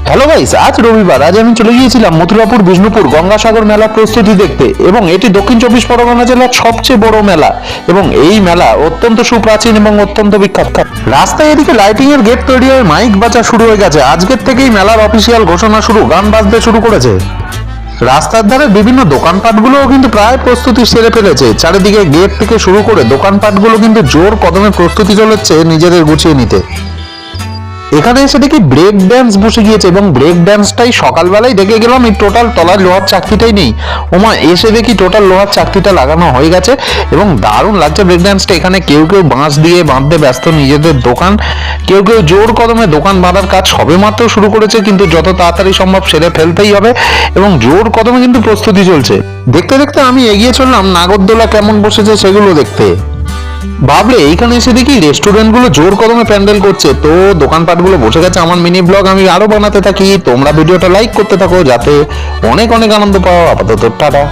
Hello guys, আজ রবিবার। আজ আমি চলে গিয়েছিলাম মথুরাপুর বিষ্ণুপুর গঙ্গাসাগর মেলা প্রস্তুতি দেখতে, এবং এটি দক্ষিণ চব্বিশ পরগনা জেলার সবচেয়ে বড় মেলা এবং এই মেলা অত্যন্ত সুপ্রাচীন এবং অত্যন্ত বিখ্যাত। রাস্তায় এদিকে লাইটিং এর গেট তৈরি হয়ে মাইক বাজা শুরু হয়ে গেছে। আজকের থেকেই মেলার অফিসিয়াল ঘোষণা শুরু, গান বাজতে শুরু করেছে। রাস্তার ধারে বিভিন্ন দোকানপাটগুলোও কিন্তু প্রায় প্রস্তুতি সেরে ফেলেছে। চারিদিকে গেট থেকে শুরু করে দোকানপাটগুলো কিন্তু জোর কদমে প্রস্তুতি চলেছে নিজেদের গুছিয়ে নিতে। এখানে এসে দেখি ব্রেক ড্যান্স বসে গিয়েছে, এবং ব্রেক ড্যান্সটাই সকালবেলায় দেখে গেলাম, এই টোটাল তলার লোহার চাকতিটাই নেই। ওমা, এসে দেখি টোটাল লোহার চাকতিটা লাগানো হয়ে গেছে এবং দারুণ লাগছে ব্রেক ড্যান্সটা। এখানে কেউ কেউ বাঁশ দিয়ে বাঁধতে ব্যস্ত নিজেদের দোকান, কেউ কেউ জোর কদমে দোকান বাঁধার কাজ সবে মাত্র শুরু করেছে, কিন্তু যত তাড়াতাড়ি সম্ভব সেরে ফেলতেই হবে এবং জোর কদমে কিন্তু প্রস্তুতি চলছে। দেখতে দেখতে আমি এগিয়ে চললাম নাগরদোলা কেমন বসেছে সেগুলো দেখতে। ভাবলে এইখানে এসে দেখি রেস্টুরেন্টগুলো জোর কদমে প্যান্ডেল করছে, তো দোকানপাটগুলো বসে গেছে। আমার মিনি ব্লগ আমি আরো বানাতে থাকি, তোমরা ভিডিওটা লাইক করতে থাকো যাতে অনেক অনেক আনন্দ পাও। আপাতত টাটা।